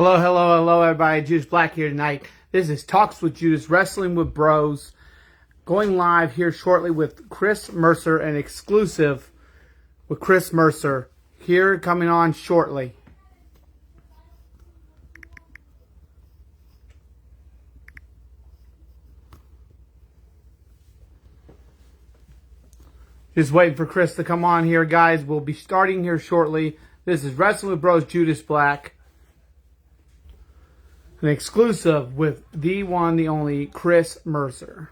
Hello, hello, hello, everybody. Judas Black here tonight. This is Talks with Judas, Wrestling with Bros, going live here shortly with Chris Mercer, an exclusive with Chris Mercer, here coming on shortly. Just waiting for Chris to come on here, guys. We'll be starting here shortly. This is Wrestling with Bros, Judas Black, an exclusive with the one, the only Chris Mercer.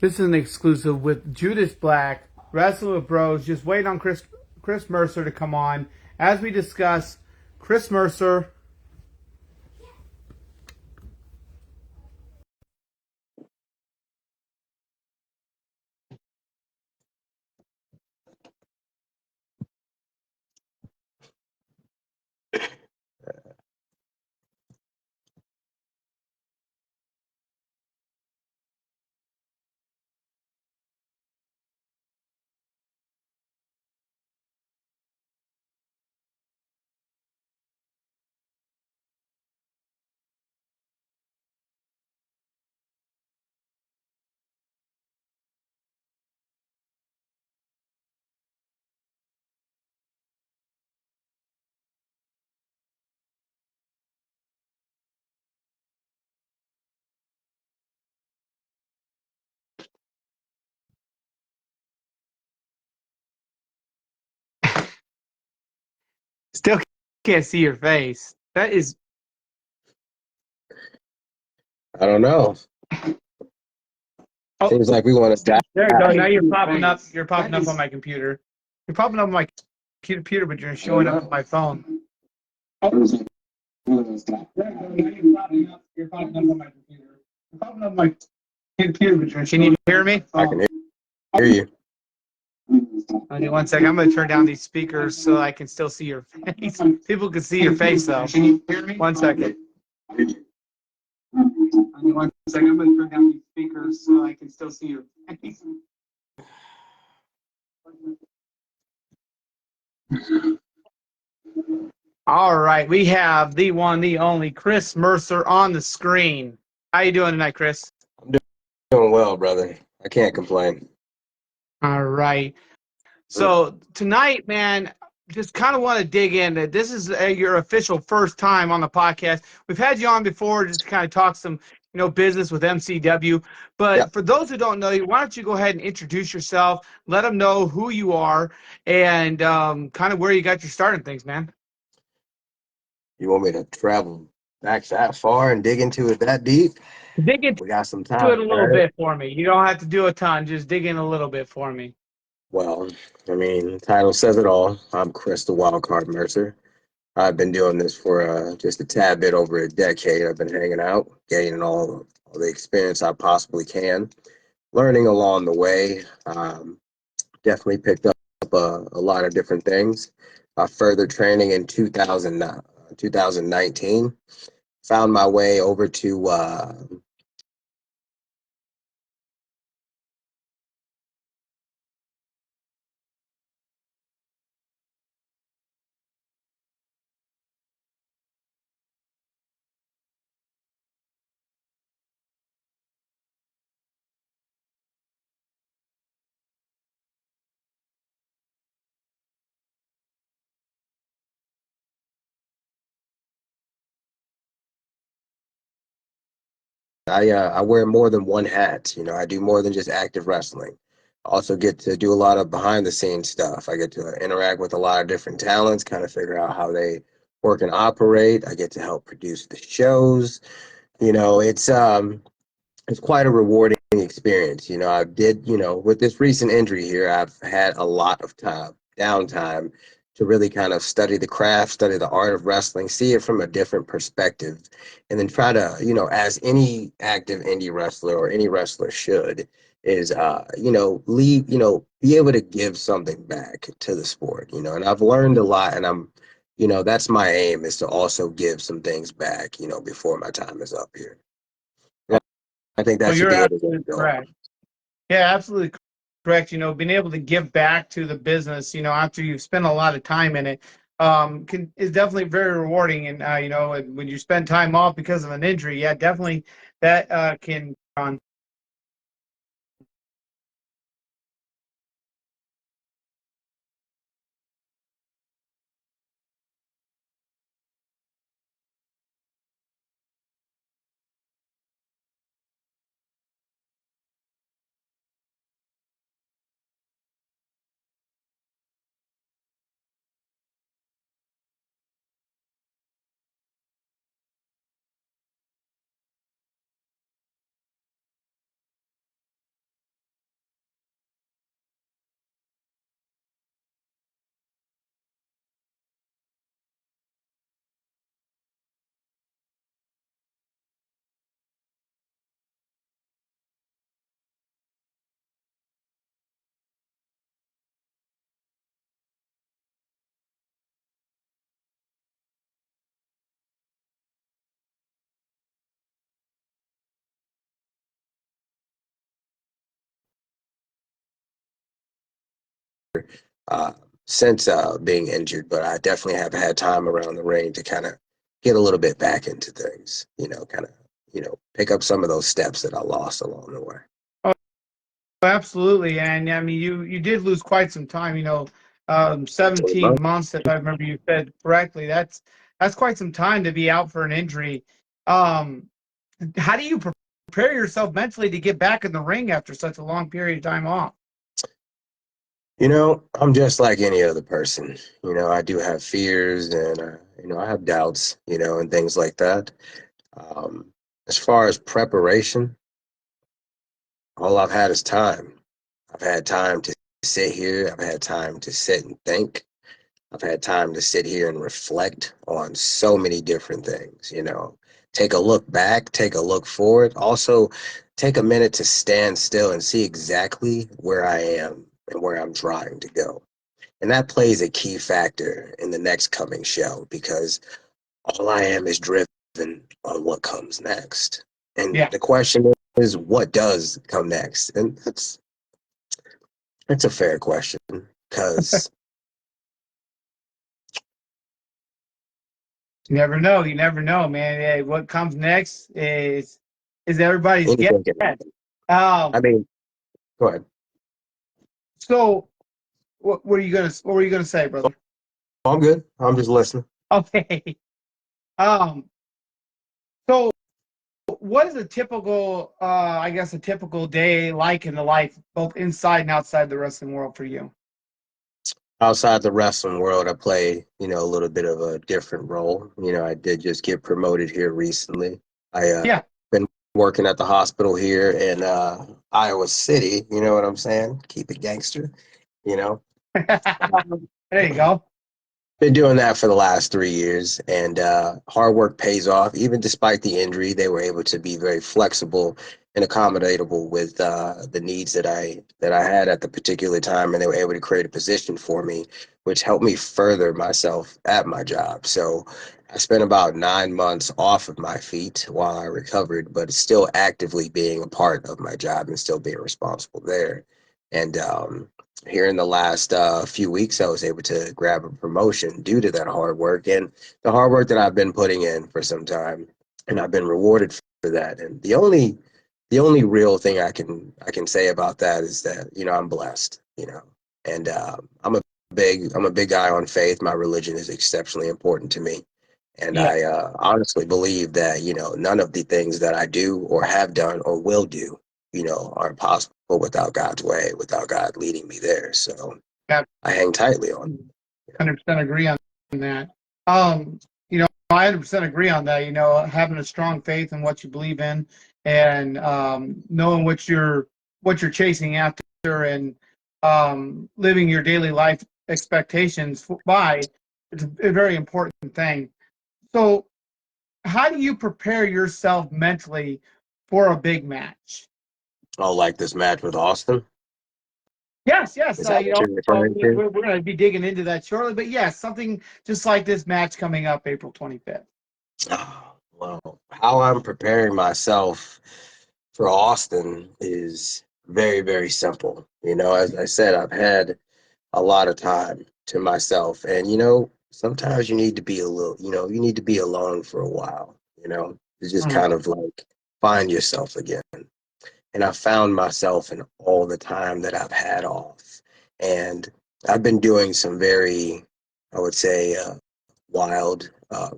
This is an exclusive with Judas Black, Wrestling with Bros. Just wait on Chris Mercer to come on as we discuss Chris Mercer. Still can't see your face. That is. I don't know. Oh, seems like we want to stop. There you go. Now you're popping up. You're popping up on my computer. You're popping up on my computer, but you're showing up on my phone. Oh. There you go. Now you're popping up on my computer. You're popping up on my computer, but you're. Can you hear me? I can hear you. Okay, one second. I'm going to turn down these speakers so I can still see your face. People can see your face, though. Can you hear me? One second. Okay, one second. I'm going to turn down these speakers so I can still see your face. All right, we have the one, the only Chris Mercer on the screen. How you doing tonight, Chris? I'm doing well, brother. I can't complain. All right. So tonight, man, just kind of want to dig in. This is your official first time on the podcast. We've had you on before just to kind of talk some, business with MCW. But For those who don't know you, why don't you go ahead and introduce yourself, let them know who you are, and kind of where you got your start in things, man. You want me to travel back that far and dig into it that deep? Dig into We got some time. Do it a little bit for me. You don't have to do a ton. Just dig in a little bit for me. Well, the title says it all. I'm Chris the Wildcard Mercer. I've been doing this for just a tad bit over a decade. I've been hanging out, gaining all the experience I possibly can, learning along the way. Definitely picked up a lot of different things. Further training in 2019. Found my way over to I wear more than one hat. I do more than just active wrestling. I also get to do a lot of behind the scenes stuff. I get to interact with a lot of different talents, kind of figure out how they work and operate. I get to help produce the shows. It's quite a rewarding experience. With this recent injury here, I've had a lot of downtime to really kind of study the craft, study the art of wrestling, see it from a different perspective, and then try to, as any active indie wrestler or any wrestler should, is, leave, be able to give something back to the sport, and I've learned a lot, and that's my aim, is to also give some things back, before my time is up here. Yeah, I think Oh, that should you're be able to absolutely go. correct. Yeah, absolutely correct. Being able to give back to the business, after you've spent a lot of time in it, is definitely very rewarding. And and when you spend time off because of an injury, yeah, definitely that can on. uh, since being injured, but I definitely have had time around the ring to kind of get a little bit back into things, kind of, pick up some of those steps that I lost along the way. Oh, absolutely. And I mean, you did lose quite some time. 17 months, if I remember you said correctly. That's quite some time to be out for an injury. Um, how do you prepare yourself mentally to get back in the ring after such a long period of time off? I'm just like any other person. I do have fears, and I have doubts, and things like that. Um, as far as preparation, all I've had is time. I've had time to sit here. I've had time to sit and think. I've had time to sit here and reflect on so many different things, take a look back, take a look forward. Also, take a minute to stand still and see exactly where I am and where I'm trying to go. And that plays a key factor in the next coming show, because all I am is driven on what comes next. And Yeah. the question is, what does come next? And that's a fair question, because You never know. You never know, man. Hey, what comes next is everybody's guess. anything can happen. Um, I mean, go ahead. so what were you gonna say, brother? I'm good. I'm just listening. Okay. Um, so what is a typical I guess a typical day like in the life, both inside and outside the wrestling world for you? Outside the wrestling world, I play, a little bit of a different role. I did just get promoted here recently. I Yeah. been working at the hospital here in Iowa City. You know what I'm saying? Keep it gangster. You know. There you go. Been doing that for the last 3 years, and hard work pays off. Even despite the injury, they were able to be very flexible and accommodatable with the needs that I had at the particular time, and they were able to create a position for me, which helped me further myself at my job. So I spent about 9 months off of my feet while I recovered, but still actively being a part of my job and still being responsible there. And here in the last few weeks, I was able to grab a promotion due to that hard work and the hard work that I've been putting in for some time, and I've been rewarded for that. And the only real thing I can say about that is that I'm blessed, and I'm a big guy on faith. My religion is exceptionally important to me. And Yeah. I honestly believe that, none of the things that I do or have done or will do, aren't possible without God's way, without God leading me there. So Yeah. I hang tightly on it. 100% agree on that. I 100% agree on that. Having a strong faith in what you believe in, and knowing what you're chasing after, and living your daily life expectations by, it's a very important thing. So, how do you prepare yourself mentally for a big match? Oh, like this match with Austin. Yes, yes. Is that what you're referring to? We're going to be digging into that shortly. But yes, something just like this match coming up April 25th. Oh, well, how I'm preparing myself for Austin is very, very simple. As I said, I've had a lot of time to myself, and sometimes you need to be you need to be alone for a while, to just Mhm. kind of like find yourself again. And I found myself in all the time that I've had off. And I've been doing some very, I would say, wild,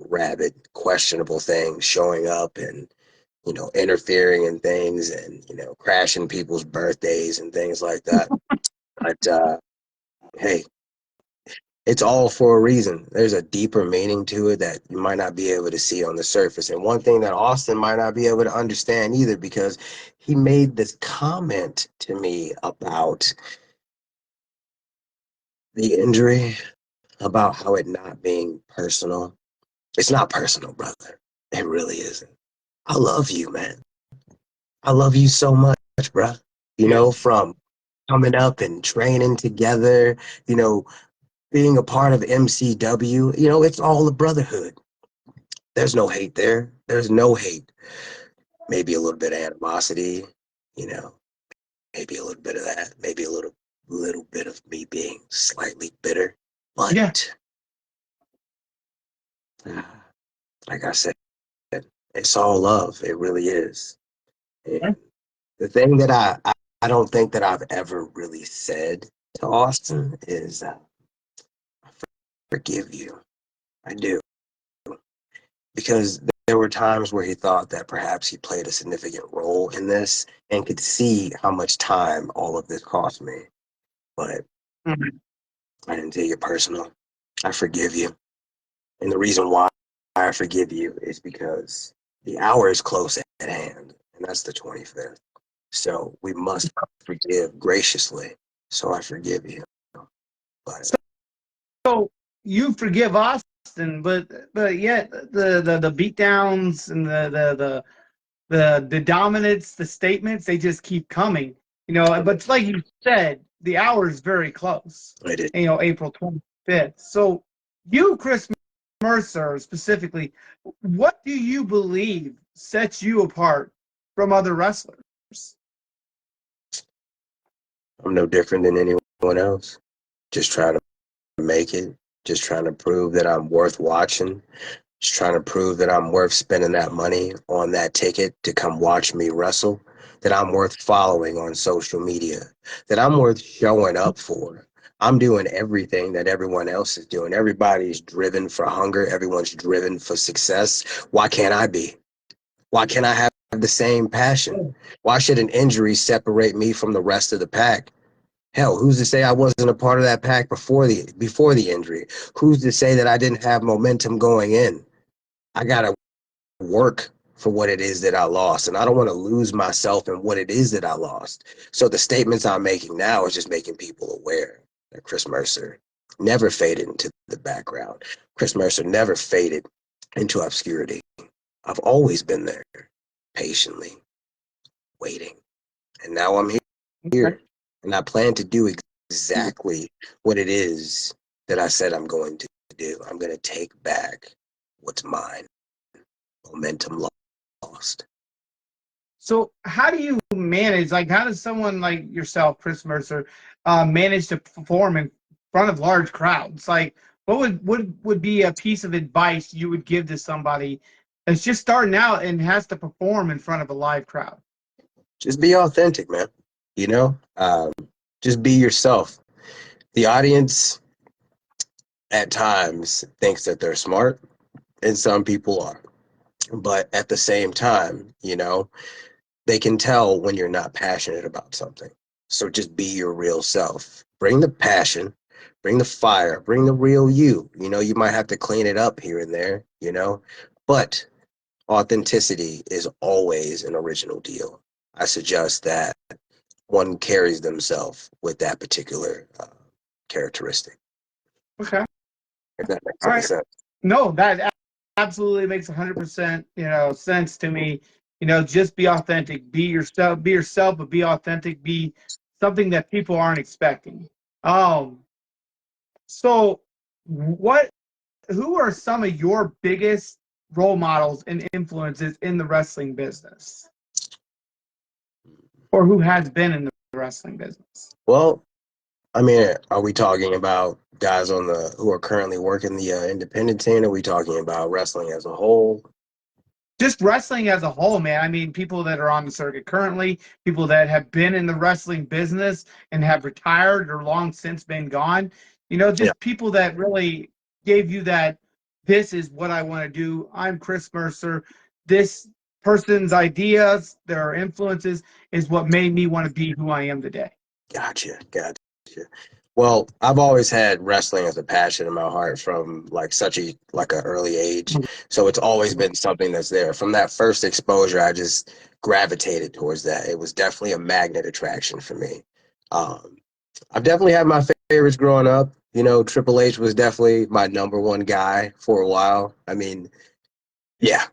rabid, questionable things, showing up and, interfering in things and, crashing people's birthdays and things like that. But hey, it's all for a reason. There's a deeper meaning to it that you might not be able to see on the surface. And one thing that Austin might not be able to understand either, because he made this comment to me about the injury, about how it not being personal. It's not personal, brother. It really isn't. I love you, man. I love you so much, bro. Yeah. From coming up and training together, you know, being a part of MCW, it's all a brotherhood. There's no hate there. There's no hate. Maybe a little bit of animosity, you know, maybe a little bit of that, maybe a little bit of me being slightly bitter. Yeah. But like I said, it's all love. It really is. And the thing that I don't think that I've ever really said to Austin is I forgive you. I do. Because there were times where he thought that perhaps he played a significant role in this and could see how much time all of this cost me. But Mhm. I didn't take it personal. I forgive you. And the reason why I forgive you is because the hour is close at hand, and that's the 25th. So we must forgive graciously. So I forgive you. But So you forgive Austin, but yet the beat downs and the dominance, the statements, they just keep coming. But like you said, the hour is very close. I did. April 25th. So you, Chris Mercer, specifically, what do you believe sets you apart from other wrestlers? I'm no different than anyone else. Just trying to make it. Just trying to prove that I'm worth watching. Just trying to prove that I'm worth spending that money on that ticket to come watch me wrestle, that I'm worth following on social media, that I'm worth showing up for. I'm doing everything that everyone else is doing. Everybody's driven for hunger. Everyone's driven for success. Why can't I be? Why can't I have the same passion? Why should an injury separate me from the rest of the pack? Hell, who's to say I wasn't a part of that pack before the injury? Who's to say that I didn't have momentum going in? I gotta work for what it is that I lost, and I don't want to lose myself in what it is that I lost. So the statements I'm making now is just making people aware that Chris Mercer never faded into the background. Chris Mercer never faded into obscurity. I've always been there, patiently waiting, and now I'm Okay. here, and I plan to do exactly what it is that I said I'm going to do. I'm going to take back what's mine. Momentum lost. So how do you manage, like, how does someone like yourself, Chris Mercer, manage to perform in front of large crowds? Like, what would be a piece of advice you would give to somebody that's just starting out and has to perform in front of a live crowd? Just be authentic, man. You know, just be yourself. The audience at times thinks that they're smart, and some people are. But at the same time, they can tell when you're not passionate about something. So just be your real self. Bring the passion, bring the fire, bring the real you. You might have to clean it up here and there, but authenticity is always an original deal. I suggest that one carries themselves with that particular characteristic. Okay. If that makes All any right. sense. No, that absolutely makes 100%, sense to me. Just be authentic, be yourself, but be authentic, be something that people aren't expecting. Um, so what who are some of your biggest role models and influences in the wrestling business? Or who has been in the wrestling business? Well, I mean, are we talking about guys on the who are currently working the independent scene? Are we talking about wrestling as a whole? Just wrestling as a whole, man. I mean, people that are on the circuit currently, people that have been in the wrestling business and have retired or long since been gone. Yeah, Just people that really gave you that. This is what I want to do. I'm Chris Mercer. This person's ideas, their influences, is what made me want to be who I am today. gotcha. Well, I've always had wrestling as a passion in my heart from like such a like an early age. So it's always been something that's there. From that first exposure, I just gravitated towards that. It was definitely a magnet attraction for me. Um, I've definitely had my favorites growing up. You know, Triple H was definitely my number one guy for a while. I mean, yeah,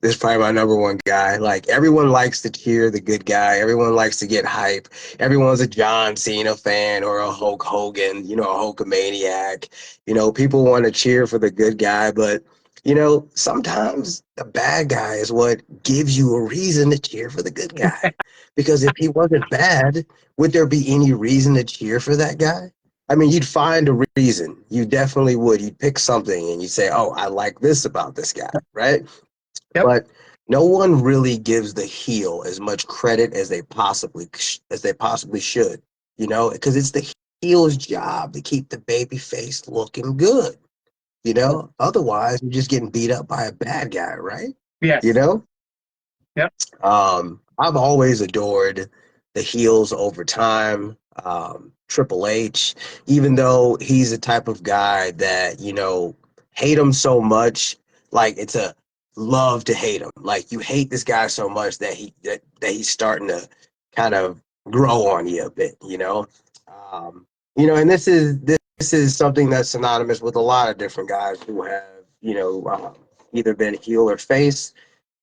this is probably my number one guy. Like everyone likes to cheer the good guy. Everyone likes to get hype. Everyone's a John Cena fan or a Hulk Hogan, you know, a Hulkamaniac. You know, people want to cheer for the good guy, but you know, sometimes the bad guy is what gives you a reason to cheer for the good guy. Because if he wasn't bad, would there be any reason to cheer for that guy? I mean, you'd find a reason. You definitely would. You'd pick something and you'd say, "Oh, I like this about this guy," right? Yep. But no one really gives the heel as much credit as they possibly should, you know, because it's the heel's job to keep the baby face looking good, you know. Otherwise, you're just getting beat up by a bad guy, right? You Yes. know. Yep. I've always adored the heels over time. Triple H, even though he's the type of guy that, you know, hate him so much, like it's a love to hate him. Like you hate this guy so much that that he's starting to kind of grow on you a bit, you know. Um, you know, and this is something that's synonymous with a lot of different guys who have, you know, either been heel or face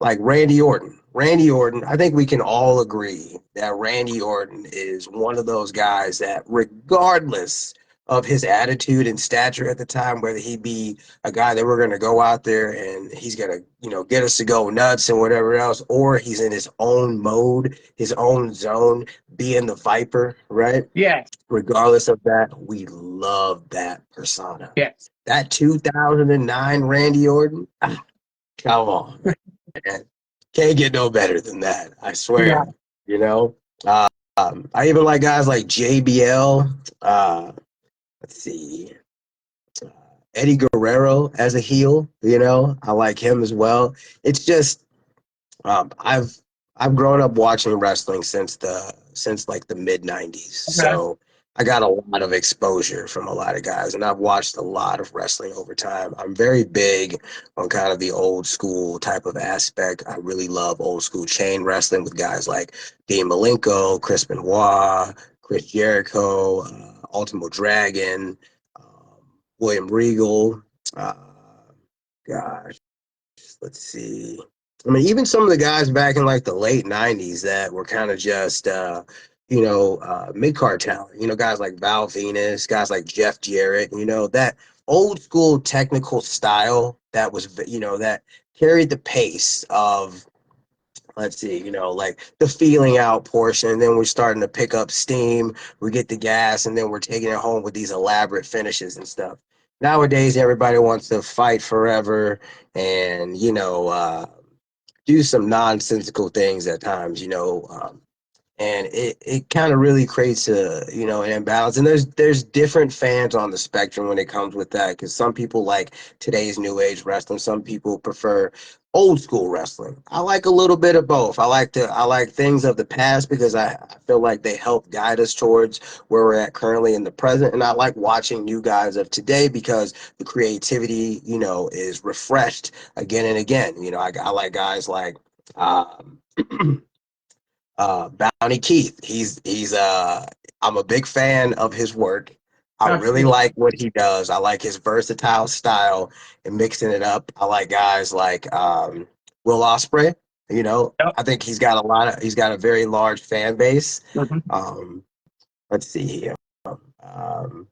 like Randy Orton. Randy Orton, I think we can all agree that Randy Orton is one of those guys that, regardless of his attitude and stature at the time, whether he be a guy that we're going to go out there and he's going to, you know, get us to go nuts and whatever else, or he's in his own mode, his own zone, being the Viper, right? Yes. Regardless of that, we love that persona. Yes. That 2009 Randy Orton, come on, man. Can't get no better than that. I Yeah. swear. You know, I even like guys like JBL. Uh, let's see, uh, Eddie Guerrero as a heel. You know, I like him as well. It's just um, I've I've grown up watching wrestling since like the mid '90s, Okay. so I got a lot of exposure from a lot of guys, and I've watched a lot of wrestling over time. I'm very big on kind of the old school type of aspect. I really love old school chain wrestling with guys like Dean Malenko, Chris Benoit, Chris Jericho, Ultimo Dragon, William Regal. Uh, gosh, let's see. I mean, even some of the guys back in like the late '90s that were kind of just, mid card talent. You know, guys like Val Venus, guys like Jeff Jarrett. You know, that old school technical style that was, you know, that carried the pace of, let's see, you know, like the feeling out portion. And then we're starting to pick up steam. We get the gas, and then we're taking it home with these elaborate finishes and stuff. Nowadays, everybody wants to fight forever and, you know, do some nonsensical things at times, you know, and it kind of really creates a, you know, an imbalance. And there's different fans on the spectrum when it comes with that, because some people like today's new age wrestling, some people prefer old school wrestling. I like a little bit of both. I like things of the past because I feel like they help guide us towards where we're at currently in the present, and I like watching new guys of today because the creativity, you know, is refreshed again and again. You know, I like guys like um Bounty Keith. I'm a big fan of his work. I really Absolutely. like what he does. I like his versatile style and mixing it up. I like guys like Will Ospreay. You know, Yep. I think he's got a very large fan base. Mhm. Um, let's see here. Um,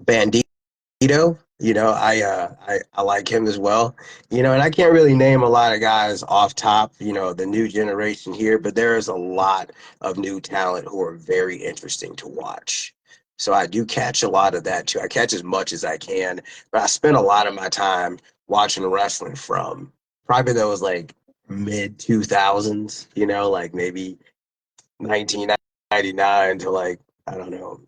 Bandito, you know, I like him as well. You know, and I can't really name a lot of guys off top, you know, the new generation here, but there is a lot of new talent who are very interesting to watch. So I do catch a lot of that too. I catch as much as I can, but I spend a lot of my time watching wrestling from probably those like mid 2000s, you know, like maybe 1999 to like, I don't know,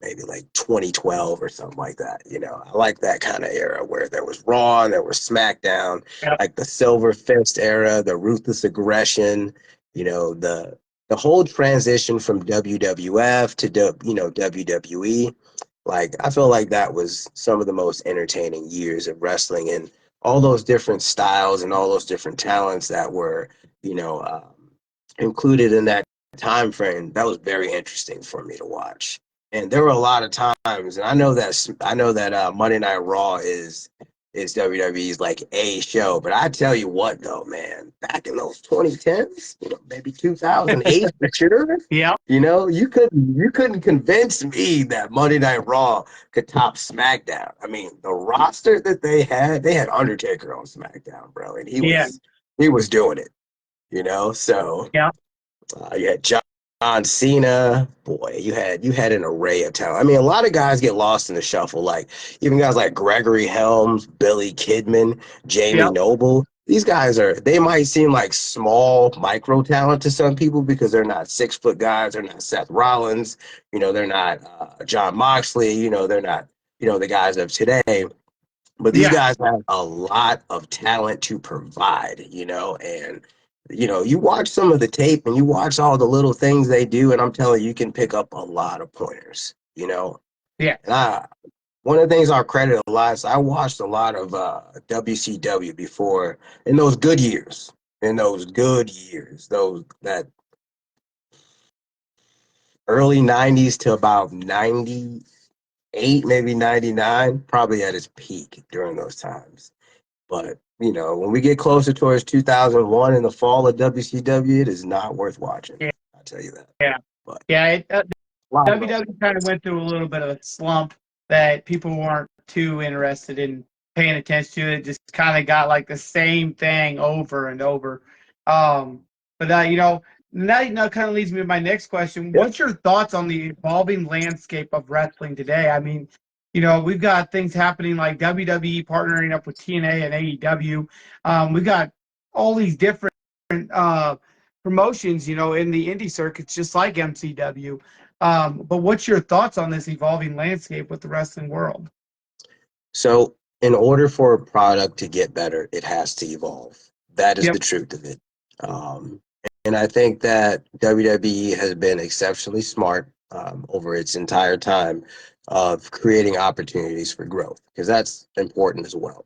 maybe like 2012 or something like that. You know, I like that kind of era where there was Raw, there was SmackDown, Yep. like the Silver Fist era, the Ruthless Aggression. You know, the whole transition from WWF to you know WWE. Like I feel like that was some of the most entertaining years of wrestling and all those different styles and all those different talents that were you know included in that time frame. That was very interesting for me to watch. And there were a lot of times, and I know that Monday Night Raw is WWE's like a show, but I tell you what though, man, back in those 2010s, you know, maybe 2008 for sure, Yep. you know, you couldn't convince me that Monday Night Raw could top SmackDown. I mean, the roster that they had Undertaker on SmackDown, bro, and Yeah. he was doing it, you know. So Yeah. you had John Cena. Boy, you had an array of talent. I mean, a lot of guys get lost in the shuffle. Like even guys like Gregory Helms, Billy Kidman, Jamie Yep. Noble. These guys are. They might seem like small micro talent to some people because they're not 6 foot guys. They're not Seth Rollins. You know, they're not John Moxley. You know, they're not. You know, the guys of today. But these Yeah. guys have a lot of talent to provide, you know, and you know, you watch some of the tape and you watch all the little things they do, and I'm telling you, you can pick up a lot of pointers, you know. Yeah. And one of the things I'll credit a lot is I watched a lot of WCW before in those good years, those that early '90s to about '98, maybe '99, probably at its peak during those times. But you know, when we get closer towards 2001 in the fall of WCW, it is not worth watching. Yeah. I'll tell you that. Yeah. But Yeah. a lot of growth. WWE kind of went through a little bit of a slump that people weren't too interested in paying attention to. It just kind of got like the same thing over and over. But you know, now kind of leads me to my next question. Yep. What's your thoughts on the evolving landscape of wrestling today? I mean, you know, we've got things happening like WWE partnering up with TNA and AEW. We've got all these different uh, promotions, you know, in the indie circuits, just like MCW. But what's your thoughts on this evolving landscape with the wrestling world? So in order for a product to get better, it has to evolve. That is Yep. the truth of it. Um, and I think that WWE has been exceptionally smart over its entire time of creating opportunities for growth because that's important as well.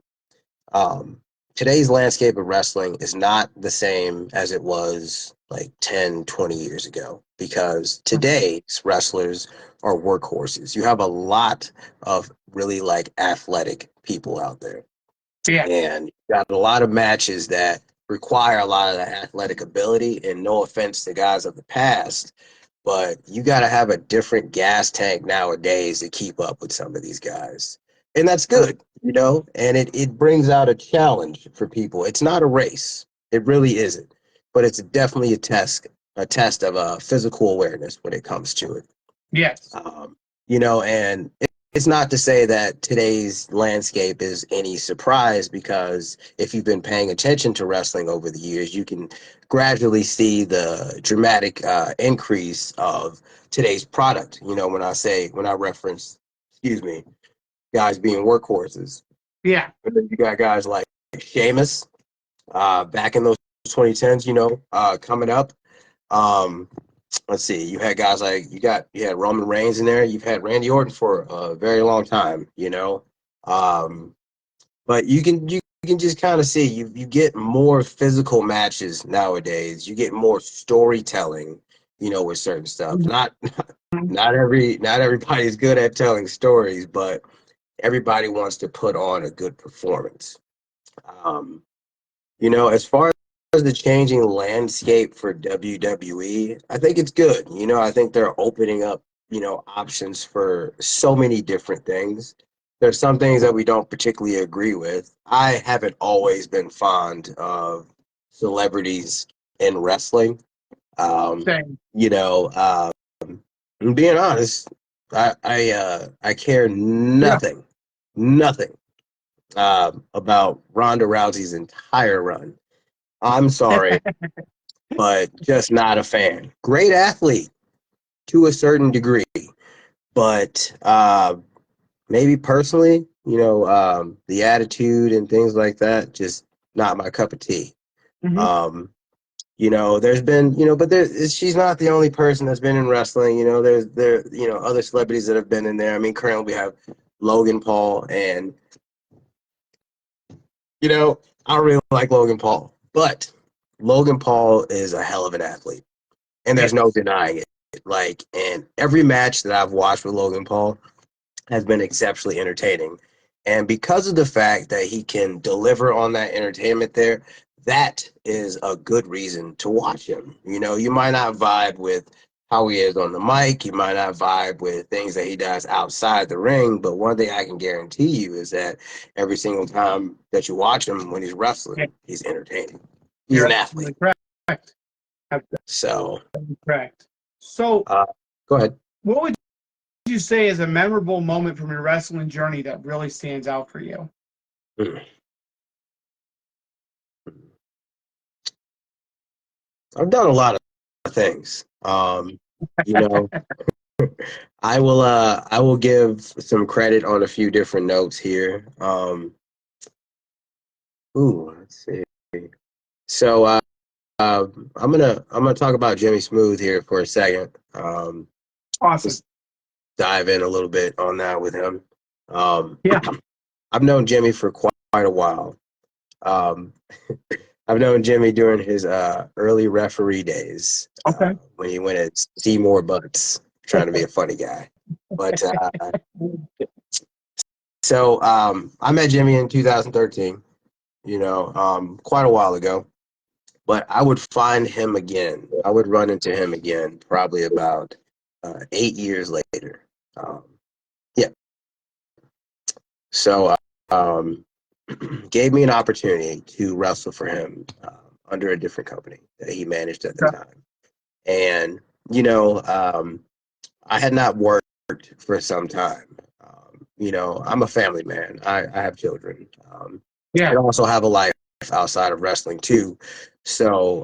Um, Today's landscape of wrestling is not the same as it was like 10, 20 years ago because today's wrestlers are workhorses. You have a lot of really like athletic people out there, Yeah. and you got a lot of matches that require a lot of that athletic ability. And no offense to guys of the past, but you got to have a different gas tank nowadays to keep up with some of these guys. And that's good, you know, and it brings out a challenge for people. It's not a race. It really isn't. But it's definitely a test of physical awareness when it comes to it. Yes. Um, you know, and it's not to say that today's landscape is any surprise because if you've been paying attention to wrestling over the years, you can gradually see the dramatic increase of today's product. You know, when I reference, excuse me, guys being workhorses, Yeah. and then you got guys like Sheamus back in those 2010s, you know, coming up. Um, let's see, you had guys like you had Roman Reigns in there. You've had Randy Orton for a very long time, you know. Um, but you can just kind of see you get more physical matches nowadays. You get more storytelling, you know, with certain stuff. Not everybody's good at telling stories, but everybody wants to put on a good performance. Um, you know, as far as the changing landscape for WWE, I think it's good. I think they're opening up, options for so many different things. There's some things that we don't particularly agree with. I haven't always been fond of celebrities in wrestling. Same. I'm being honest, I care Yeah. nothing about Ronda Rousey's entire run. I'm sorry, but just not a fan. Great athlete to a certain degree, but maybe personally, the attitude and things like that, just not my cup of tea. Hmm. There's been, but she's not the only person that's been in wrestling. There other celebrities that have been in there. I mean, currently we have Logan Paul, and I don't really like Logan Paul, but Logan Paul is a hell of an athlete, and there's no Yes. denying it. Like, and every match that I've watched with Logan Paul has been exceptionally entertaining. And because of the fact that he can deliver on that entertainment there, that is a good reason to watch him. You might not vibe with how he is on the mic, you might not vibe with things that he does outside the ring, but one thing I can guarantee you is that every single time that you watch him when he's Yeah. wrestling, he's entertaining. He's You're an absolutely athlete. correct. So, Absolutely correct. So, go ahead. what would you say is a memorable moment from your wrestling journey that really stands out for you? Hmm. I've done a lot of things. You know, I will give some credit on a few different notes here. Let's see. So I'm gonna talk about Jimmy Smooth here for a second. Awesome. Just dive in a little bit on that with him. Um, Yeah. I've known Jimmy for quite a while. Um, I've known Jimmy during his early referee days Okay. when he went at Seymour Butts, trying to be a funny guy. But so I met Jimmy in 2013, quite a while ago. But I would find him again. I would run into him again probably about 8 years later. Um, yeah. So um, gave me an opportunity to wrestle for him under a different company that he managed at the Okay. time. And, you know, um, I had not worked for some time. I'm a family man. I have children. I Yeah. also have a life outside of wrestling too. So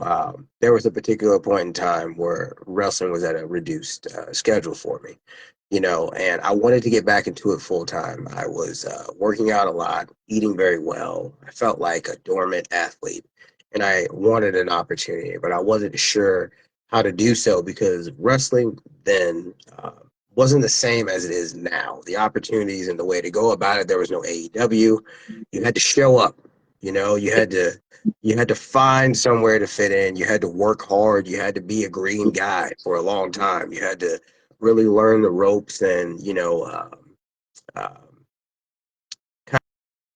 there was a particular point in time where wrestling was at a reduced schedule for me, and I wanted to get back into it full time. I was working out a lot, eating very well. I felt like a dormant athlete, and I wanted an opportunity, but I wasn't sure how to do so because wrestling then wasn't the same as it is now. The opportunities and the way to go about it, there was no AEW. You had to show up. You had to find somewhere to fit in. You had to work hard. You had to be a green guy for a long time. You had to really learn the ropes and kind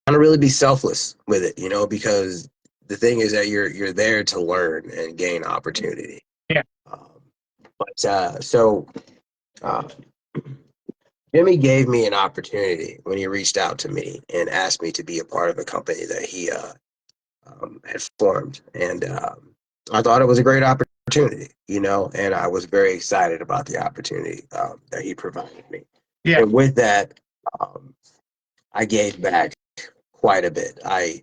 of really be selfless with it. Because the thing is that you're there to learn and gain opportunity. Yeah. Um, but uh, Jimmy gave me an opportunity when he reached out to me and asked me to be a part of a company that he had formed, and I thought it was a great opportunity, and I was very excited about the opportunity that he provided me. Yeah. And with that, um, I gave back quite a bit. I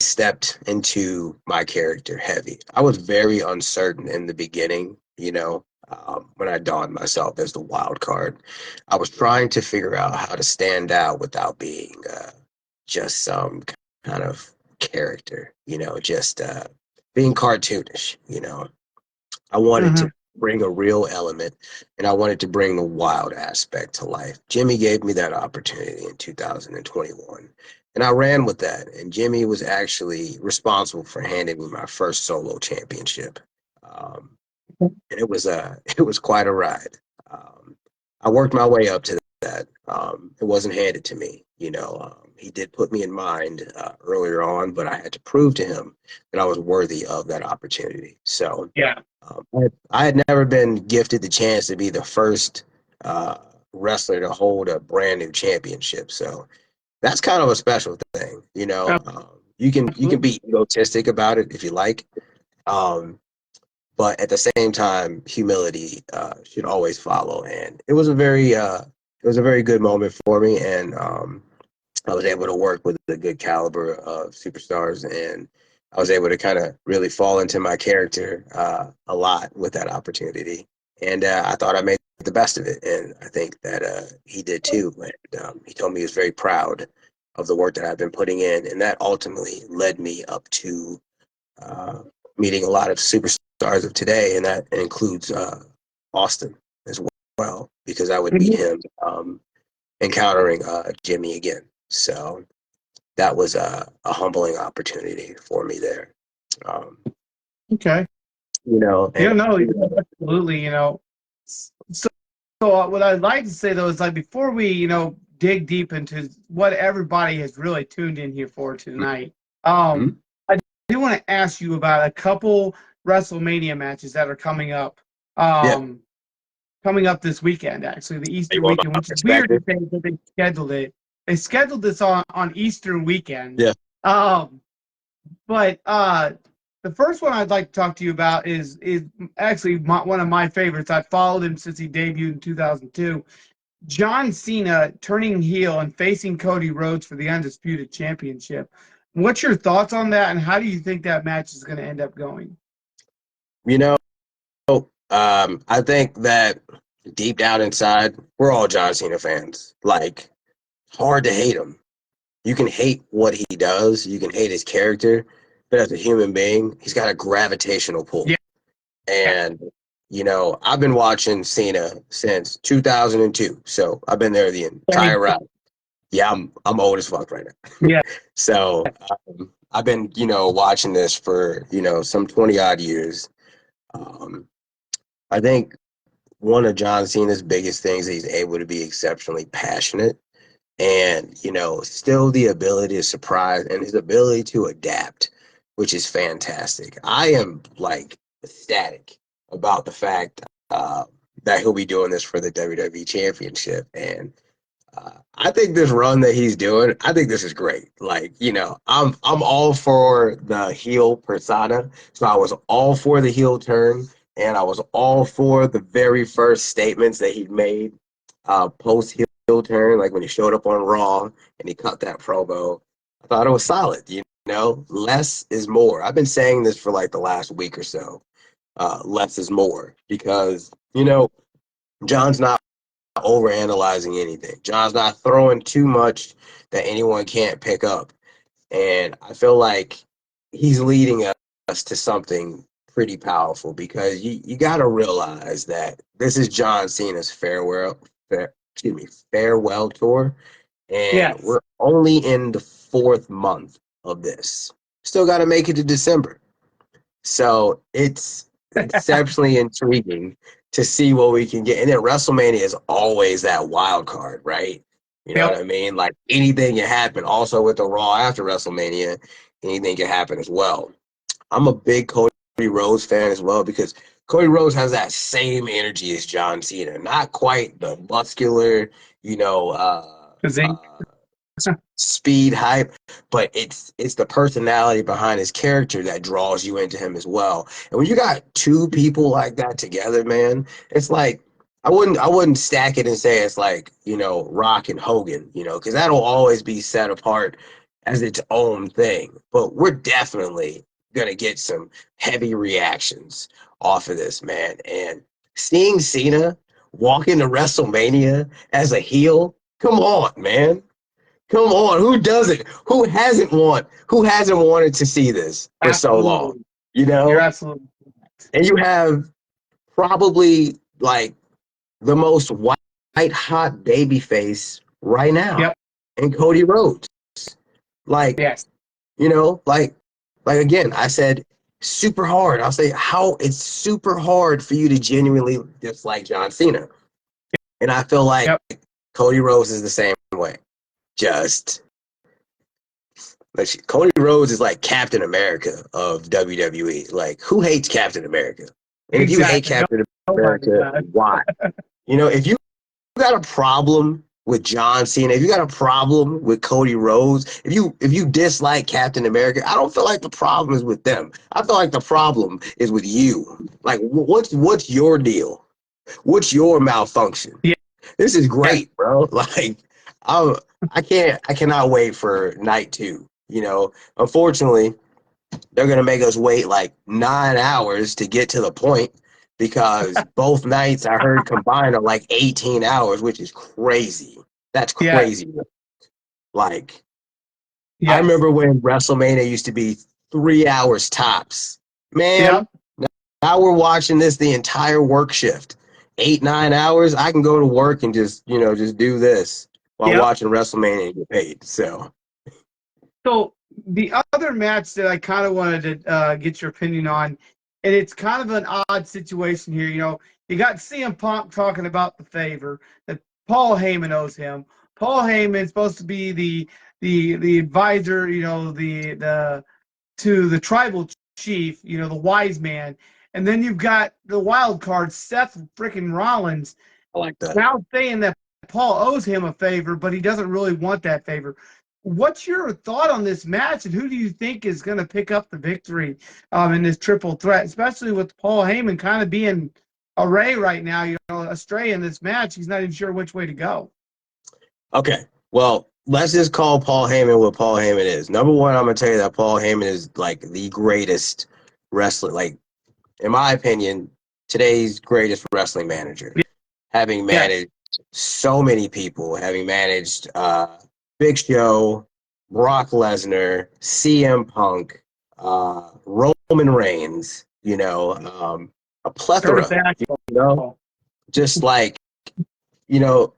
stepped into my character heavy. I was very uncertain in the beginning, when I donned myself as the wild card. I was trying to figure out how to stand out without being just some kind of character, just being cartoonish, I wanted Hmm. to bring a real element and I wanted to bring the wild aspect to life. Jimmy gave me that opportunity in 2021 and I ran with that. And Jimmy was actually responsible for handing me my first solo championship. Um, and it was it was quite a ride. I worked my way up to that. It wasn't handed to me. He did put me in mind earlier on, but I had to prove to him that I was worthy of that opportunity. So Yeah. I had never been gifted the chance to be the first wrestler to hold a brand new championship. So that's kind of a special thing. You can Absolutely. be egotistic about it if you like, um, but at the same time, humility should always follow. And it was a very good moment for me, and I was able to work with a good caliber of superstars, and I was able to kind of really fall into my character a lot with that opportunity. And I thought I made the best of it, and I think that he did too. And he told me he was very proud of the work that I've been putting in, and that ultimately led me up to uh, meeting a lot of superstars of today, and that includes Austin as well, because I would meet Mhm. him encountering Jimmy again. So that was a humbling opportunity for me there. Um, Okay. and No, absolutely. So, what I'd like to say though is like before we, dig deep into what everybody has really tuned in here for tonight, Mhm. I do want to ask you about a couple WrestleMania matches that are Yeah, um, coming up this weekend. Actually, the you Easter want weekend, my which is weird to perspective? say that they scheduled it. They scheduled this on Easter weekend. Yeah. Um, but the first one I'd like to talk to you about is actually one of my favorites. I followed him since he debuted in 2002. John Cena turning heel and facing Cody Rhodes for the Undisputed Championship. What's your thoughts on that, and how do you think that match is going to end up going? You know, I think that deep down inside, we're all John Cena fans. Like, hard to hate him. You can hate what he does, you can hate his character, but as a human being, he's got a gravitational pull. Yeah, And I've been watching Cena since 2002, so I've been there the entire ride. Yeah, I'm old as fuck right now. yeah, So I've been watching this for some 20 odd years. Um, I think one of John Cena's biggest things is he's able to be exceptionally passionate, and still the ability to surprise and his ability to adapt, which is fantastic. I am like ecstatic about the fact that he'll be doing this for the WWE Championship. And I think this run that he's doing, I think this is great. Like, I'm all for the heel persona. So I was all for the heel turn, and I was all for the very first statements that he made post heel turn, like when he showed up on Raw and he cut that promo. I thought it was solid. Less is more. I've been saying this for like the last week or so. Less is more, because John's not overanalyzing anything. John's not throwing too much that anyone can't pick up. And I feel like he's leading us to something pretty powerful, because you got to realize that this is John Cena's farewell tour, and yes, we're only in the fourth month of this. Still got to make it to December. So it's exceptionally intriguing to see what we can get. And then WrestleMania is always that wild card, right? You know what yep, I mean? Like, anything can happen. Also with the Raw after WrestleMania, anything can happen as well. I'm a big Cody Rhodes fan as well, because Cody Rhodes has that same energy as John Cena. Not quite the muscular, you know, speed hype, but it's the personality behind his character that draws you into him as well. And when you got two people like that together, man, it's like I wouldn't stack it and say it's like, Rock and Hogan, because that'll always be set apart as its own thing. But we're definitely gonna get some heavy reactions off of this, man. And seeing Cena walk into WrestleMania as a heel, come on, man. Come on, who doesn't? Who hasn't wanted to see this for so long? absolutely. You You're know? absolutely correct. And you have probably like the most white hot baby face right now Yep. in Cody Rhodes. Like, Yes. like again, I said super hard. I'll say how it's super hard for you to genuinely dislike John Cena. And I feel like Yep. Cody Rhodes is the same way. Just Cody Rhodes is like Captain America of WWE. Like, who hates Captain America? And if you hate Exactly. Captain Nobody America, does. why? If you got a problem with John Cena, if you got a problem with Cody Rhodes, if you dislike Captain America, I don't feel like the problem is with them. I feel like the problem is with you. Like, what's your deal? What's your malfunction? Yeah. This is Yeah. great, bro. Like, I cannot wait for night 2. Unfortunately, they're gonna make us wait like 9 hours to get to the point because both nights I heard combined are like 18 hours, which is crazy. That's Yeah. crazy. Like, I Yes. remember when WrestleMania used to be 3 hours tops. Yep. Man, now we're watching this the entire work shift. 8-9 hours. I can go to work and just do this while Yep. watching WrestleMania and get paid. So So the other match that I kind of wanted to get your opinion on, and it's kind of an odd situation here. You got CM Punk talking about the favor that Paul Heyman owes him. Paul Heyman's supposed to be the advisor, the to the tribal chief, the wise man. And then you've got the wild card, Seth freaking Rollins, I like that. now saying that Paul owes him a favor, but he doesn't really want that favor. What's your thought on this match, and who do you think is going to pick up the victory in this triple threat, especially with Paul Heyman kind of being array right now, astray in this match? He's not even sure which way to go. Okay, well, let's just call Paul Heyman what Paul Heyman is. Number one, I'm gonna tell you that Paul Heyman is like the greatest wrestler. Like, in my opinion, today's greatest wrestling manager. Having managed so many people, having managed Big Show, Brock Lesnar, CM Punk, Roman Reigns, a plethora, just like, Paul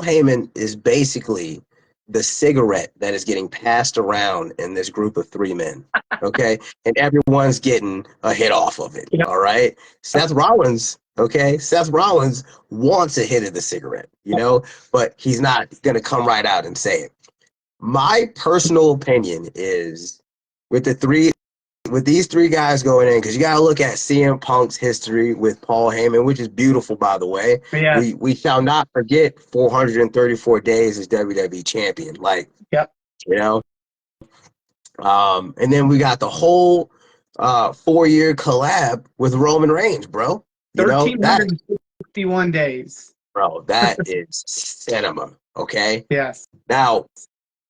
Heyman is basically the cigarette that is getting passed around in this group of 3 men, okay? And everyone's getting a hit off of it, all right? Seth Rollins wants a hit of the cigarette, but he's not going to come right out and say it. My personal opinion is with these 3 guys going in, because you got to look at CM Punk's history with Paul Heyman, which is beautiful, by the way. Yeah. We shall not forget 434 days as WWE champion. Like, and then we got the whole 4-year collab with Roman Reigns, bro. 1,361 days. Bro, that is cinema, okay? Yes. Now,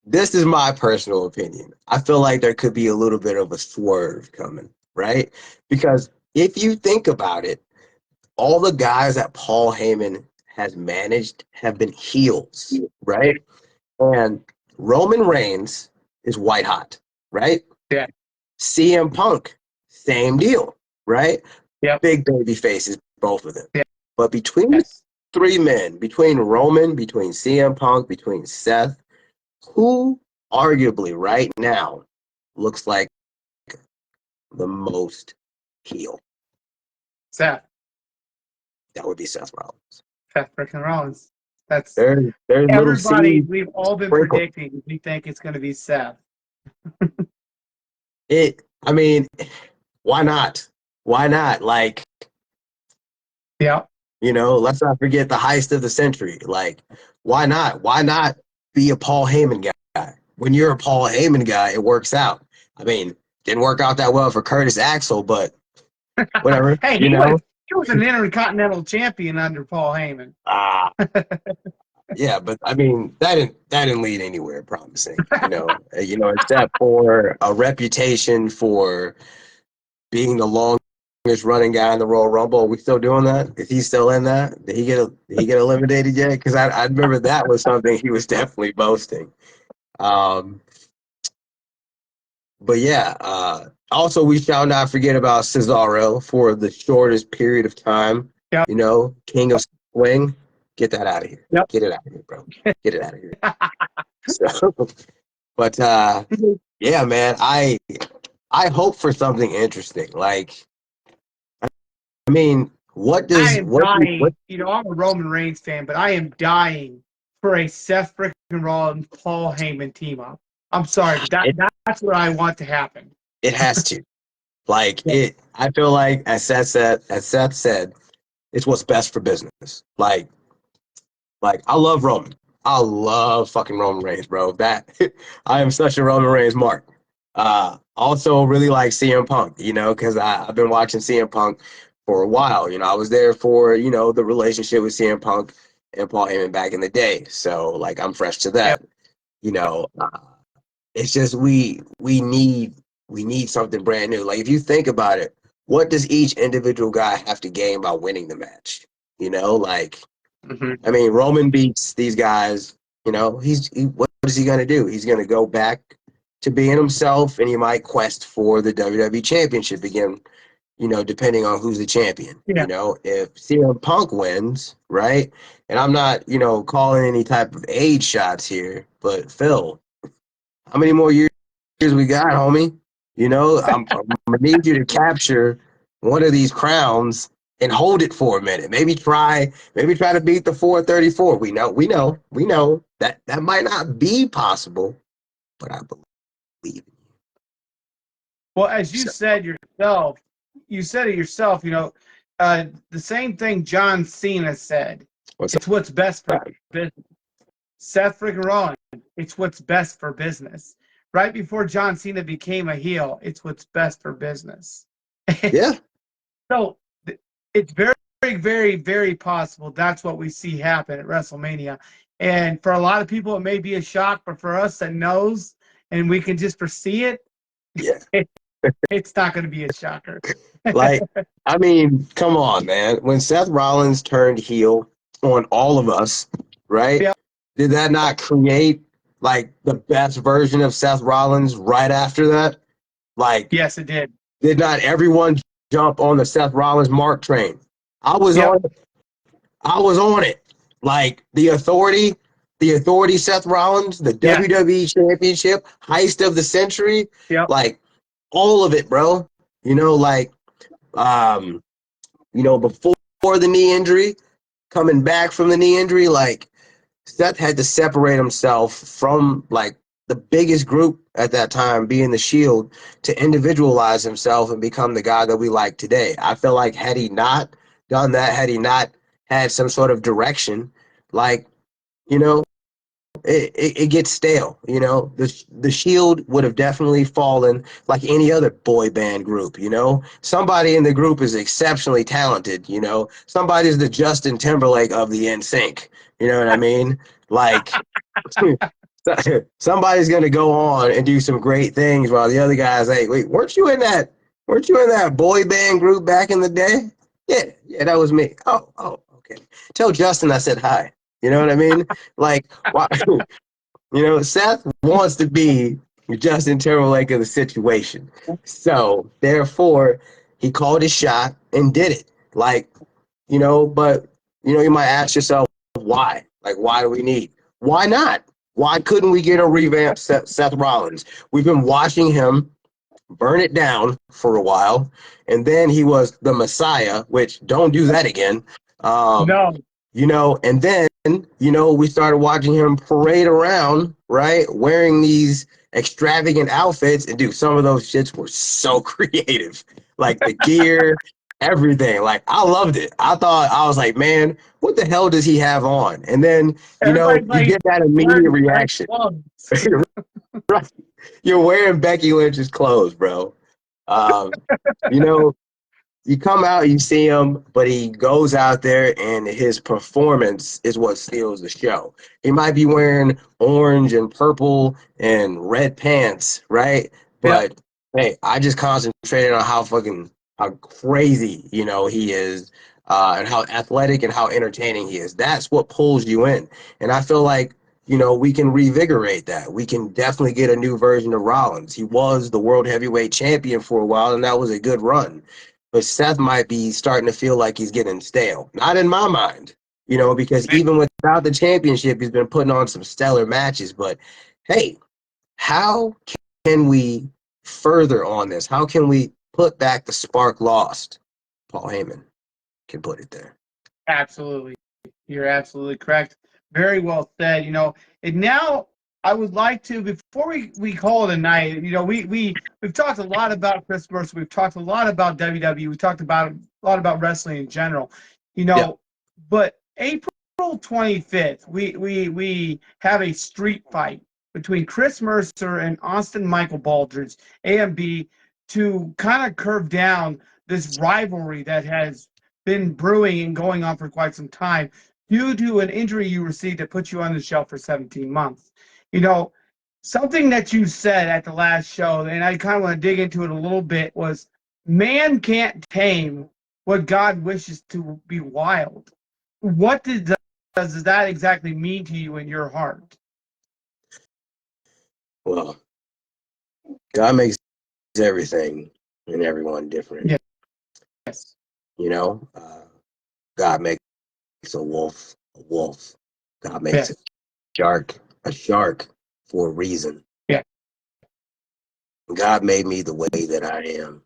this is my personal opinion. I feel like there could be a little bit of a swerve coming, right? Because if you think about it, all the guys that Paul Heyman has managed have been heels, right? And Roman Reigns is white hot, right? Yeah. CM Punk, same deal, right? Yep. Big baby faces, both of them. Yeah. But between these 3 men, between Roman, between CM Punk, between Seth, who arguably right now looks like the most heel? Seth. That would be Seth Rollins. Seth freaking Rollins. That's there's everybody. We've all been predicting. We think it's going to be Seth. I mean, why not? Why not? Like, let's not forget the heist of the century. Like, why not? Why not be a Paul Heyman guy? When you're a Paul Heyman guy, it works out. I mean, didn't work out that well for Curtis Axel, but whatever. Hey, he was an Intercontinental Champion under Paul Heyman. Yeah, but I mean that didn't lead anywhere promising. Except for a reputation for being the longest running guy in the Royal Rumble. Are we still doing that? Is he still in that? Did he get eliminated yet? Because I remember that was something he was definitely boasting. But yeah, also we shall not forget about Cesaro for the shortest period of time. Yep. King of Swing. Get that out of here. Yep. Get it out of here, bro. Get it out of here. So, but yeah, man, I hope for something interesting. Like, I mean, what does I am dying. I'm a Roman Reigns fan, but I am dying for a Seth freaking Rollins Paul Heyman team up. I'm sorry, but It, that's what I want to happen. it has to. Like Yeah. it, I feel like as Seth said, it's what's best for business. Like I love Roman. I love fucking Roman Reigns, bro. That I am such a Roman Reigns mark. Also really like CM Punk, because I've been watching CM Punk for a while. I was there for, the relationship with CM Punk and Paul Heyman back in the day. So like I'm fresh to Yep. that. You know, uh, it's just we need something brand new. Like if you think about it, what does each individual guy have to gain by winning the match? Like Mm-hmm. I mean, Roman beats these guys. What is he going to do? He's going to go back to being himself, and he might quest for the WWE Championship again. Depending on who's the champion. Yeah. If CM Punk wins, right? And I'm not, calling any type of age shots here, but Phil, how many more years we got, homie? I'm gonna need you to capture one of these crowns and hold it for a minute. Maybe try to beat the 434. We know that might not be possible, but I believe in Well, as you. you So, said yourself, you said it yourself. The same thing John Cena said. what's It's what's best for up? business. Seth freaking Rollins. It's what's best for business. Right before John Cena became a heel, it's what's best for business. Yeah, So it's very, very, very possible that's what we see happen at WrestleMania. And for a lot of people, it may be a shock, but for us that knows and we can just foresee it, yeah. it's not going to be a shocker. Like, I mean, come on, man. When Seth Rollins turned heel on all of us, right? Yep. Did that not create like the best version of Seth Rollins right after that? Like, Yes, it did. did not everyone jump on the Seth Rollins Mark train? I was Yep. on it. I was on it. Like the authority Seth Rollins, the Yes. WWE Championship, heist of the century, Yep. like all of it, bro. Like um, before the knee injury, coming back from the knee injury, like Seth had to separate himself from like the biggest group at that time, being the Shield, to individualize himself and become the guy that we like today. I feel like had he not done that, had he not had some sort of direction, like you know, it gets stale. The Shield would have definitely fallen like any other boy band group. Somebody in the group is exceptionally talented. Somebody's the Justin Timberlake of the NSYNC. You know what I mean? Like somebody's gonna go on and do some great things while the other guys, hey, wait, weren't you in that boy band group back in the day? Yeah, that was me. Oh, okay. Tell Justin I said hi. You know what I mean? Like, why? Seth wants to be Justin Timberlake of the situation. So, therefore, he called his shot and did it. Like, but, you might ask yourself, why? Like, why do we need? Why not? Why couldn't we get a revamped Seth Rollins? We've been watching him burn it down for a while, and then he was the Messiah, which don't do that again. Um, No. and then, we started watching him parade around, right, wearing these extravagant outfits. And dude, some of those shits were so creative. Like the gear, everything. Like I loved it. I was like, man, what the hell does he have on? And then, Everybody's you like get that immediate wearing red reaction. gloves. Right. You're wearing Becky Lynch's clothes, bro. Um, you know, you come out, you see him, but he goes out there and his performance is what steals the show. He might be wearing orange and purple and red pants, right? Yep. But hey, I just concentrated on how crazy, he is, and how athletic and how entertaining he is. That's what pulls you in. And I feel like, we can revigorate that. We can definitely get a new version of Rollins. He was the world heavyweight champion for a while, and that was a good run, but Seth might be starting to feel like he's getting stale. Not in my mind, because even without the championship, he's been putting on some stellar matches. But hey, how can we further on this? How can we put back the spark lost? Paul Heyman can put it there. Absolutely. You're absolutely correct. Very well said. And now I would like to, before we call it a night, we've talked a lot about Chris Mercer. We've talked a lot about WWE. We've talked about a lot about wrestling in general. You Yeah. know, but April 25th, we have a street fight between Chris Mercer and Austin Michael Baldridge, AMB, to kind of curve down this rivalry that has been brewing and going on for quite some time due to an injury you received that put you on the shelf for 17 months. Something that you said at the last show, and I kind of want to dig into it a little bit, was man can't tame what God wishes to be wild. What does that exactly mean to you in your heart? Well, God makes everything and everyone different. Yes. God makes a wolf a wolf. God makes Yes. a shark for a reason. Yeah. God made me the way that I am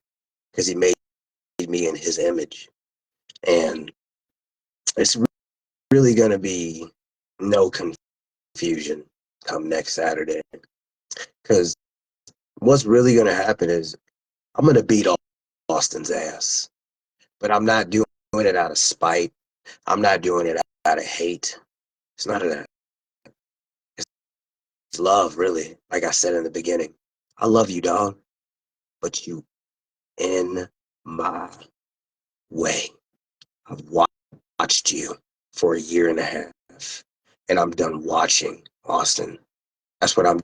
because he made me in his image. And it's really going to be no confusion come next Saturday. Because what's really going to happen is I'm going to beat Austin's ass. But I'm not doing it out of spite. I'm not doing it out of hate. It's none of that. It's love, really. Like I said in the beginning, I love you, dog, but you in my way. I've watched you for a year and a half, and I'm done watching, Austin. That's what I'm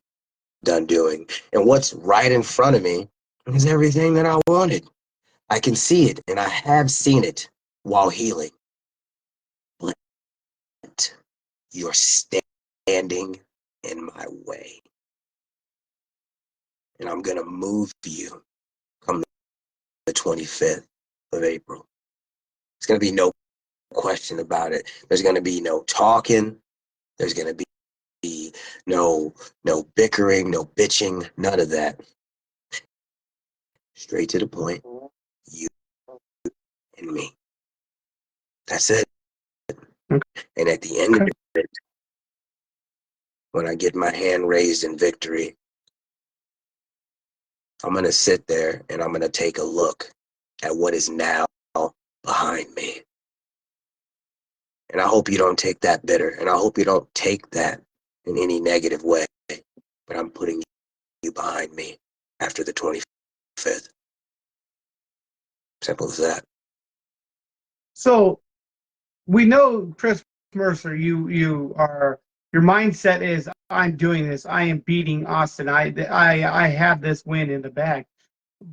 done doing. And what's right in front of me is everything that I wanted. I can see it, and I have seen it while healing. But you're standing in my way. And I'm going to move you come the 25th of April. There's going to be no question about it. There's going to be no talking. There's going to be no bickering, no bitching, none of that. Straight to the point. You and me. That's it. And at the end of it, when I get my hand raised in victory, I'm going to sit there and I'm going to take a look at what is now behind me. And I hope you don't take that bitter. And I hope you don't take that in any negative way. But I'm putting you behind me after the 25th. Simple as that. So we know Chris Mercer, your mindset is I'm doing this. I am beating Austin. I have this win in the bag.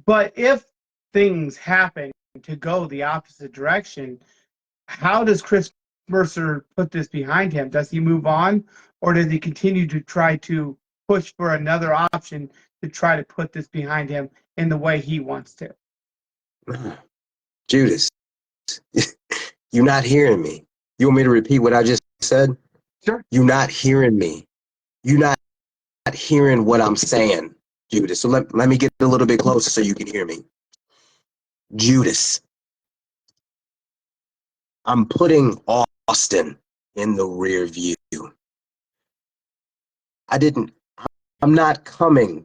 But if things happen to go the opposite direction, how does Chris Mercer put this behind him? Does he move on, or does he continue to try to push for another option to try to put this behind him in the way he wants to? Judas, you're not hearing me. You want me to repeat what I just said? Sure. You're not hearing me. You're not hearing what I'm saying, Judas. So let me get a little bit closer so you can hear me. Judas, I'm putting Austin in the rear view. I'm not coming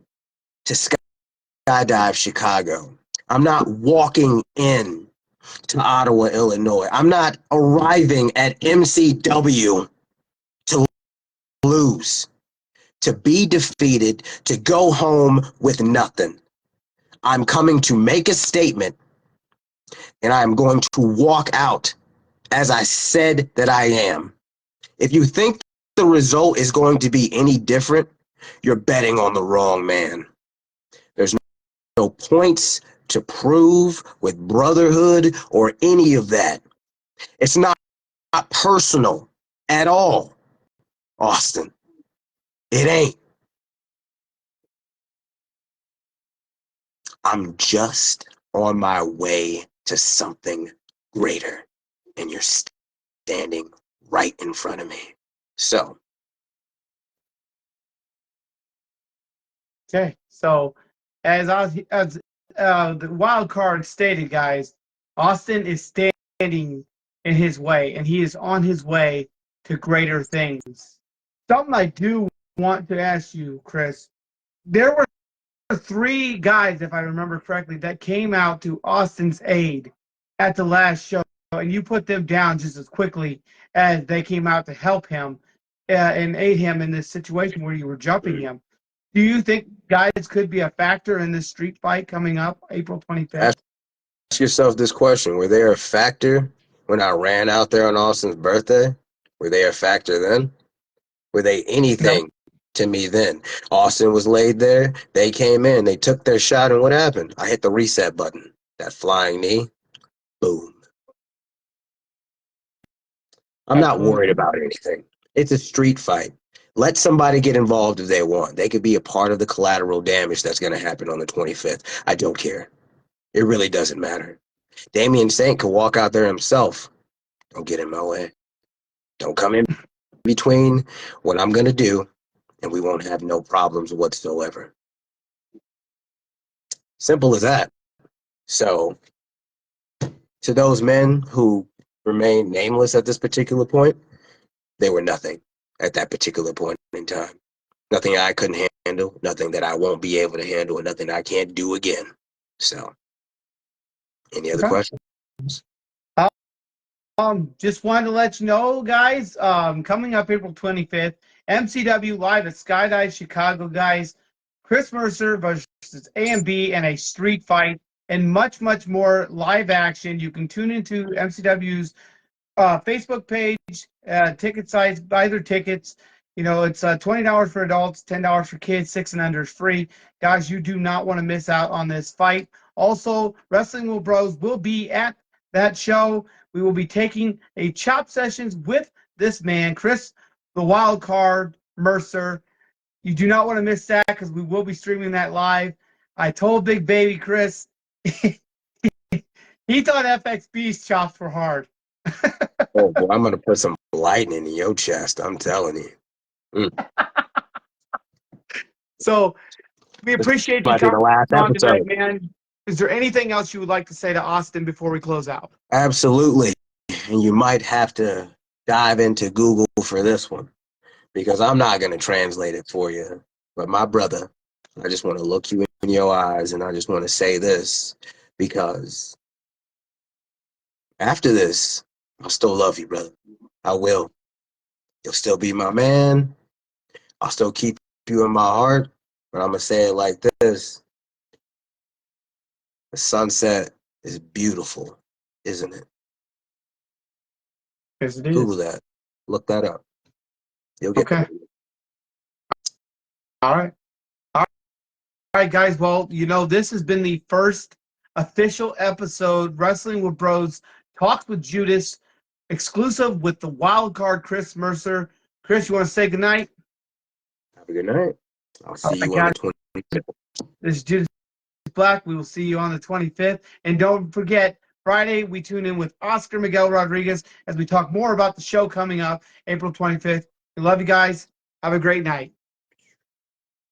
to skydive Chicago. I'm not walking in to Ottawa, Illinois. I'm not arriving at MCW to lose, to be defeated, to go home with nothing. I'm coming to make a statement, and I'm going to walk out as I said that I am. If you think the result is going to be any different, you're betting on the wrong man. There's no points to prove with brotherhood or any of that. It's not personal at all, Austin. It ain't. I'm just on my way to something greater, and you're standing right in front of me. So. Okay, so as the wild card stated, guys, Austin is standing in his way, and he is on his way to greater things. Something I do want to ask you, Chris. There were three guys, if I remember correctly, that came out to Austin's aid at the last show, and you put them down just as quickly as they came out to help him and aid him in this situation where you were jumping him. Do you think guys could be a factor in this street fight coming up April 25th? Ask yourself this question. Were they a factor when I ran out there on Austin's birthday? Were they a factor then? Were they No. anything to me then? Austin was laid there. They came in. They took their shot, and what happened? I hit the reset button. That flying knee, boom. I'm not worried about anything. It's a street fight. Let somebody get involved if they want. They could be a part of the collateral damage that's going to happen on the 25th. I don't care. It really doesn't matter. Damian Saint could walk out there himself. Don't get in my way. Don't come in between what I'm going to do, and we won't have no problems whatsoever. Simple as that. So, to those men who remain nameless at this particular point, they were nothing at that particular point in time. Nothing I couldn't handle, nothing that I won't be able to handle, and nothing I can't do again. So, any other questions? Just wanted to let you know, guys, coming up April 25th, MCW Live at Skydive Chicago, guys. Chris Mercer versus A&B and a street fight and much, much more live action. You can tune into MCW's Facebook page, ticket sites, buy their tickets. You know, it's $20 for adults, $10 for kids, 6 and under is free. Guys, you do not want to miss out on this fight. Also, Wrestling with Bros will be at that show. We will be taking a chop sessions with this man, Chris, the wild card Mercer. You do not want to miss that because we will be streaming that live. I told Big Baby Chris, he thought FXB's chops were hard. Oh, boy, I'm going to put some lightning in your chest. I'm telling you. So we appreciate you Might be the coming last on tonight, episode. man. Is there anything else you would like to say to Austin before we close out? Absolutely. And you might have to dive into Google for this one because I'm not going to translate it for you. But my brother, I just want to look you in your eyes and I just want to say this because after this, I'll still love you, brother. I will. You'll still be my man. I'll still keep you in my heart. But I'm going to say it like this. The sunset is beautiful, isn't it? Yes, it Google is. that. Look that up. You'll get Okay. All right. All right, guys. Well, you know, this has been the first official episode, Wrestling with Bros, Talks with Judas, exclusive with the wild card, Chris Mercer. Chris, you want to say goodnight? Have a good night. I'll see you on guys. the 25th. This is Judas Black. We will see you on the 25th. And don't forget, Friday, we tune in with Oscar Miguel Rodriguez as we talk more about the show coming up April 25th. We love you guys. Have a great night.